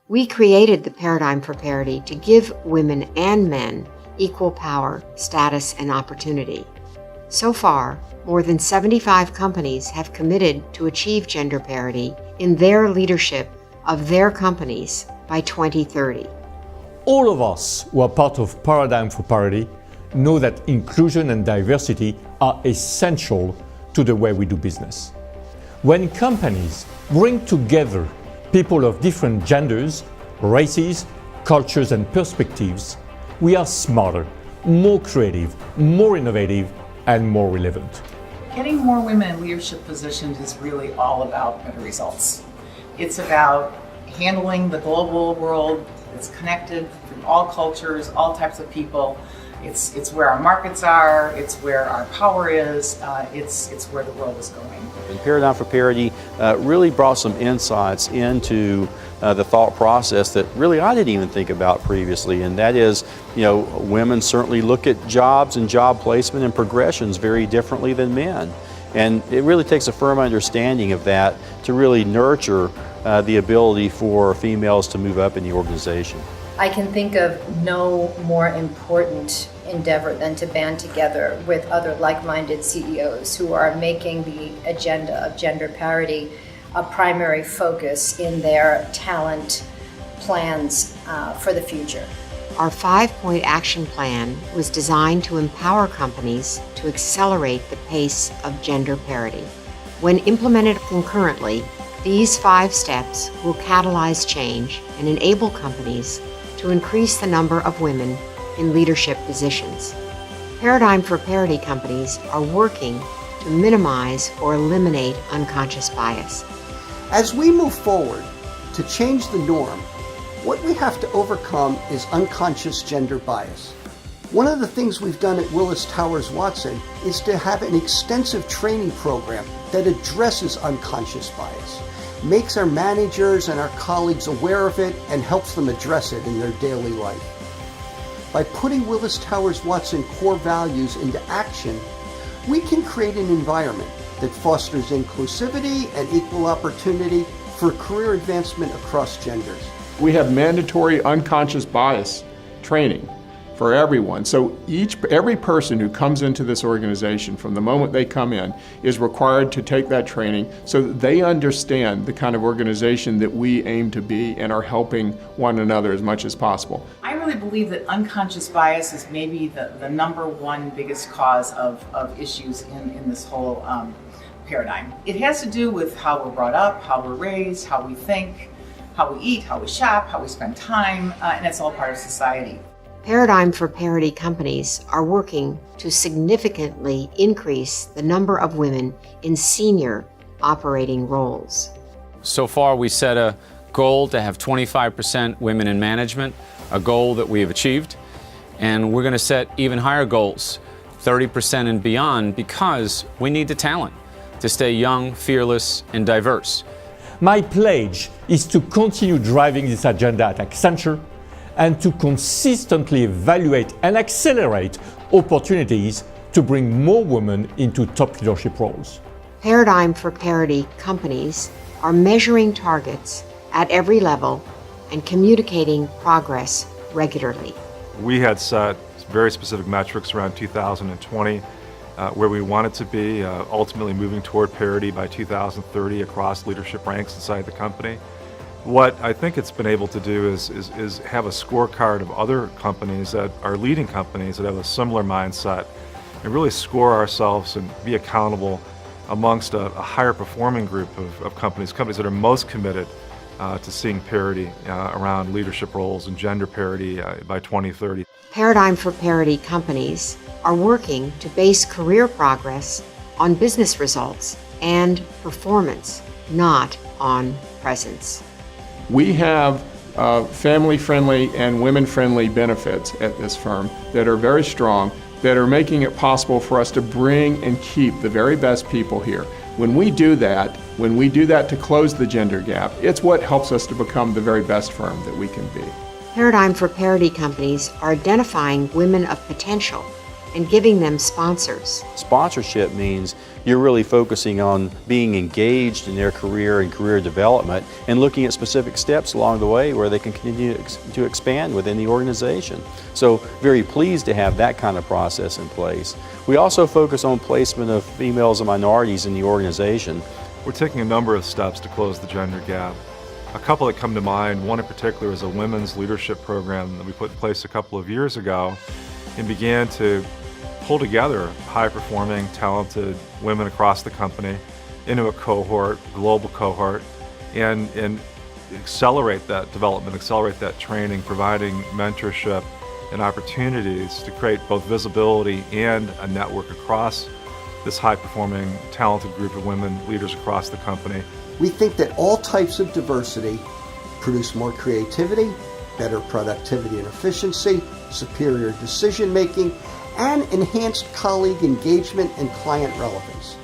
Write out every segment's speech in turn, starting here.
We created the Paradigm for Parity to give women and men equal power, status, and opportunity. So far, more than 75 companies have committed to achieve gender parity in their leadership of their companies by 2030. All of us who are part of Paradigm for Parity know that inclusion and diversity are essential to the way we do business. When companies bring together people of different genders, races, cultures, and perspectives, we are smarter, more creative, more innovative, and more relevant. Getting more women in leadership positions is really all about better results. It's about handling the global world. It's connected from all cultures, all types of people. It's where our markets are, it's where our power is, it's where the world is going. And Paradigm for Parity really brought some insights into the thought process that really I didn't even think about previously, and that is, women certainly look at jobs and job placement and progressions very differently than men. And it really takes a firm understanding of that to really nurture the ability for females to move up in the organization. I can think of no more important endeavor than to band together with other like-minded CEOs who are making the agenda of gender parity a primary focus in their talent plans for the future. Our 5-point action plan was designed to empower companies to accelerate the pace of gender parity. When implemented concurrently, these 5 steps will catalyze change and enable companies to increase the number of women in leadership positions. Paradigm for Parity companies are working to minimize or eliminate unconscious bias. As we move forward to change the norm, what we have to overcome is unconscious gender bias. One of the things we've done at Willis Towers Watson is to have an extensive training program that addresses unconscious bias, makes our managers and our colleagues aware of it, and helps them address it in their daily life. By putting Willis Towers Watson core values into action, we can create an environment that fosters inclusivity and equal opportunity for career advancement across genders. We have mandatory unconscious bias training for everyone. So every person who comes into this organization from the moment they come in is required to take that training so that they understand the kind of organization that we aim to be and are helping one another as much as possible. I really believe that unconscious bias is maybe the number one biggest cause of issues in this whole paradigm. It has to do with how we're brought up, how we're raised, how we think, how we eat, how we shop, how we spend time, and it's all part of society. Paradigm for Parity companies are working to significantly increase the number of women in senior operating roles. So far, we set a goal to have 25% women in management, a goal that we have achieved, and we're going to set even higher goals, 30% and beyond, because we need the talent to stay young, fearless, and diverse. My pledge is to continue driving this agenda at Accenture and to consistently evaluate and accelerate opportunities to bring more women into top leadership roles. Paradigm for Parity companies are measuring targets at every level and communicating progress regularly. We had set very specific metrics around 2020 where we wanted to be, ultimately moving toward parity by 2030 across leadership ranks inside the company. What I think it's been able to do is have a scorecard of other companies that are leading companies that have a similar mindset and really score ourselves and be accountable amongst a higher performing group of companies that are most committed to seeing parity around leadership roles and gender parity by 2030. Paradigm for Parity companies are working to base career progress on business results and performance, not on presence. We have family-friendly and women-friendly benefits at this firm that are very strong, that are making it possible for us to bring and keep the very best people here. When we do that to close the gender gap, it's what helps us to become the very best firm that we can be. Paradigm for Parity companies are identifying women of potential and giving them sponsors. Sponsorship means you're really focusing on being engaged in their career and career development and looking at specific steps along the way where they can continue to expand within the organization. So very pleased to have that kind of process in place. We also focus on placement of females and minorities in the organization. We're taking a number of steps to close the gender gap. A couple that come to mind, one in particular is a women's leadership program that we put in place a couple of years ago and began to pull together high-performing, talented women across the company into a cohort, global cohort, and accelerate that development, accelerate that training, providing mentorship and opportunities to create both visibility and a network across this high-performing, talented group of women leaders across the company. We think that all types of diversity produce more creativity, better productivity and efficiency, superior decision-making, and enhanced colleague engagement and client relevance.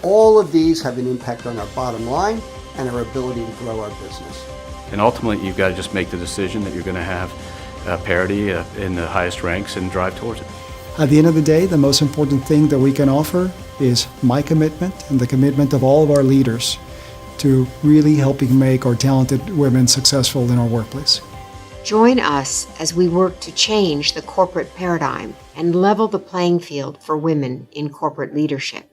All of these have an impact on our bottom line and our ability to grow our business. And ultimately, you've got to just make the decision that you're going to have parity in the highest ranks and drive towards it. At the end of the day, the most important thing that we can offer is my commitment and the commitment of all of our leaders to really helping make our talented women successful in our workplace. Join us as we work to change the corporate paradigm and level the playing field for women in corporate leadership.